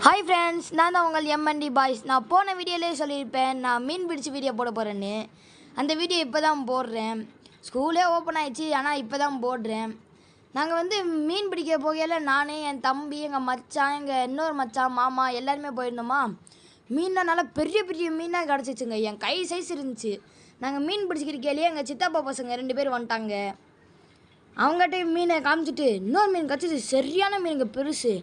Hi friends, நான் தான் உங்கள் எம்என்டி பாய்ஸ். நான் போன வீடியோலேயே சொல்லியிருப்பேன் நான் மீன் பிடிச்சி வீடியோ போட போகிறேன்னு. அந்த வீடியோ இப்போ தான் போடுறேன். ஸ்கூலே ஓப்பன் ஆகிடுச்சு, ஆனால் இப்போ தான் போடுறேன். நாங்கள் மீன் பிடிக்க போகையில் நான், என் தம்பி, எங்கள் மச்சான், எங்கள் இன்னொரு மச்சான், மாமா எல்லாருமே போயிருந்தோமா. மீன்லாம் நல்லா பெரிய பெரிய மீனாக கிடச்சிச்சுங்க. என் கை சைஸ் இருந்துச்சு. நாங்கள் மீன் பிடிச்சிக்கிறக்கையிலேயே எங்கள் சித்தப்பா பசங்க 2 பேர் வந்துட்டாங்க. அவங்ககிட்ட மீனை காமிச்சிட்டு இன்னொரு மீன் கிடச்சிது. சரியான மீனுங்க, பெருசு.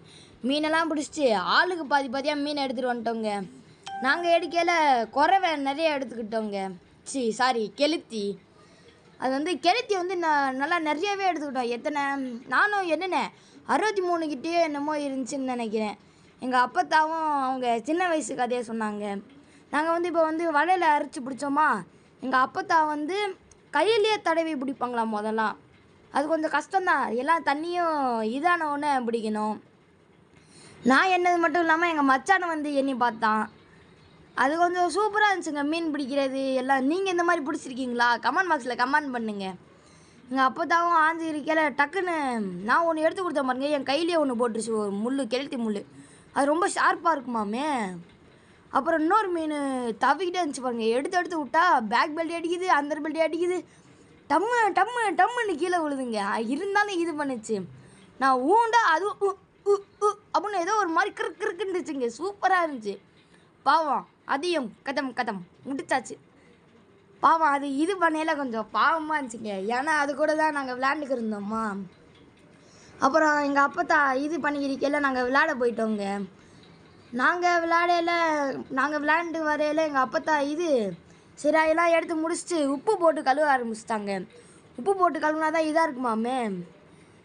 மீனெல்லாம் பிடிச்சிட்டு ஆளுக்கு பாதி பாதியாக மீனை எடுத்துகிட்டு வந்துட்டோங்க. நாங்கள் எடுக்கையில் குறவை நிறைய எடுத்துக்கிட்டோங்க. சாரி, கெளுத்தி. அது கெளுத்தி நல்லா நிறையவே எடுத்துக்கிட்டோம். எத்தனை நானும் என்னென்ன 63 கிட்டேயே என்னமோ இருந்துச்சுன்னு நினைக்கிறேன். எங்கள் அப்பத்தாவும் அவங்க சின்ன வயசு கதையை சொன்னாங்க. நாங்கள் இப்போ வலையில் அரைச்சி பிடிச்சோமா. எங்கள் அப்பத்தா கையிலேயே தடவி பிடிப்பாங்களாம். முதல்லாம் அது கொஞ்சம் கஷ்டம்தான். எல்லாம் தண்ணியும் இதான ஒன்று பிடிக்கணும். நான் என்னது மட்டும் இல்லாமல் எங்கள் மச்சானை எண்ணி பார்த்தான். அது கொஞ்சம் சூப்பராக இருந்துச்சுங்க மீன் பிடிக்கிறது எல்லாம். நீங்கள் இந்த மாதிரி பிடிச்சிருக்கீங்களா? கமெண்ட் பாக்ஸில் கமெண்ட் பண்ணுங்கள். எங்கள் அப்போதாவும் ஆஞ்சு இருக்கையில் டக்குன்னு நான் ஒன்று எடுத்து கொடுத்தேன் பாருங்க. என் கையிலே ஒன்று போட்டுருச்சு, ஒரு முள், கெளுத்தி முள். அது ரொம்ப ஷார்ப்பாக இருக்குமாமே. அப்புறம் இன்னொரு மீன் தவிக்கிட்டே இருந்துச்சு பாருங்க. எடுத்து விட்டா பேக் பெல்ட் அடிக்குது, அந்த பெல்ட் அடிக்குது. டம்மு டம்மு டம்முன்னு கீழே விழுதுங்க. இருந்தாலும் இது பண்ணுச்சு. நான் ஊண்டா அது அப்படின்னு ஏதோ ஒரு மாதிரி கிறுக்குன்னு இருந்துச்சுங்க. சூப்பராக இருந்துச்சு. பாவம் அதையும் கதம் முடிச்சாச்சு. பாவம் அது இது பண்ணையில் கொஞ்சம் பாவமாக இருந்துச்சுங்க. ஏன்னா அது கூட தான் நாங்கள் விளையாண்டுக்கு இருந்தோம்மா. அப்புறம் எங்கள் அப்பத்தா இது பண்ணிக்கிறக்கையில் நாங்கள் விளையாட போயிட்டோங்க. நாங்கள் விளையாண்டு வரையில் எங்கள் அப்பத்தா சிராயெல்லாம் எடுத்து முடிச்சுட்டு உப்பு போட்டு கழுவ ஆரம்பிச்சிட்டாங்க. உப்பு போட்டு கழுவுனா தான் இதாக இருக்குமாமே.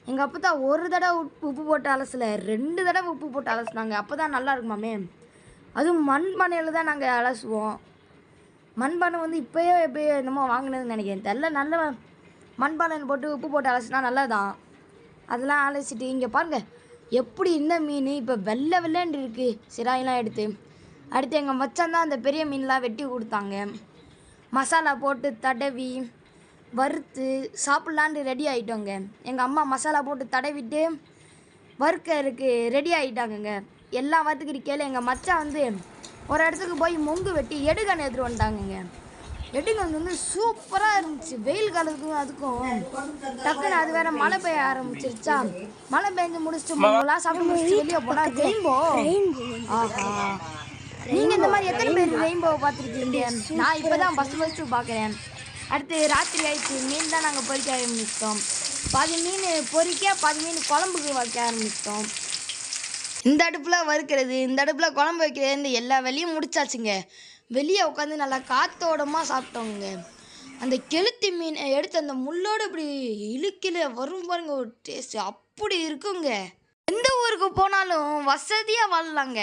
எங்கள் அப்பத்தா ஒரு தடவை உப்பு போட்டு அலசலை, 2 தடவை உப்பு போட்டு அலசினாங்க. அப்போ தான் நல்லா இருக்குமாமே. அதுவும் மண்பானையில் தான் நாங்கள் அலசுவோம். மண்பானை இப்போயோ என்னமோ வாங்கினதுன்னு நினைக்கிறேன், தெரில. நல்ல மண்பானையில் போட்டு உப்பு போட்டு அலசினா நல்லதான். அதெல்லாம் அலசிட்டு இங்கே பாருங்கள் எப்படி இந்த மீன் இப்போ வெள்ளைன்னு இருக்குது. சிராயெல்லாம் அடுத்து எங்கள் மச்சான் தான் அந்த பெரிய மீன்லாம் வெட்டி கொடுத்தாங்க. மசாலா போட்டு தடவி வறுத்து சாப்பிட்லான்னு ரெடி ஆகிட்டோங்க. எங்கள் அம்மா மசாலா போட்டு தடவிட்டு வறுக்கறதுக்கு ரெடி ஆகிட்டாங்கங்க. எல்லாம் வறுத்துக்கிட்டு எங்கள் மச்சான் ஒரு இடத்துக்கு போய் மொங்கு வெட்டி எடுகண் எடுத்துகிட்டு வந்துட்டாங்கங்க. எடுகண் சூப்பராக இருந்துச்சு. வெயில் காலத்துக்கும் அதுக்கும் டக்குன்னு அது வேறு மழை பெய்ய ஆரம்பிச்சிருச்சா. மழை பெஞ்சு முடிச்சுட்டு மொங்கெல்லாம் சாப்பிட்டு முடிச்சுட்டு வெளியே போனால் ரெயின்போ. ஆஹா, நீங்கள் இந்த மாதிரி எத்தனை பேர் ரெயின்போவை பார்த்துருக்கீங்க? நான் இப்போ தான் ஃபஸ்ட்டு பார்க்குறேன். அடுத்து ராத்திரி ஆயிடுச்சு. மீன் தான் நாங்கள் பொறிக்க ஆரம்பிச்சிட்டோம். பாதி மீன் பொறிக்க, பாதி மீன் குழம்புக்கு வைக்க ஆரம்பிச்சிட்டோம். இந்த அடுப்பில் வறுக்கிறது, இந்த அடுப்பில் குழம்பு வைக்கிறது, எல்லா வேலையும் முடிச்சாச்சுங்க. வெளியே உட்காந்து நல்லா காத்தோடமாக சாப்பிட்டோங்க. அந்த கெளுத்தி மீன் எடுத்து அந்த முள்ளோடு இப்படி இழுக்கில வரும் பாருங்க, ஒரு டேஸ்ட் அப்படி இருக்குங்க. எந்த ஊருக்கு போனாலும் வசதியாக வாழலாங்க.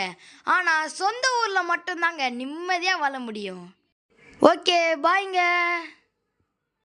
ஆனால் சொந்த ஊரில் மட்டும்தாங்க நிம்மதியாக வாழ முடியும். ஓகே, பாய்ங்க.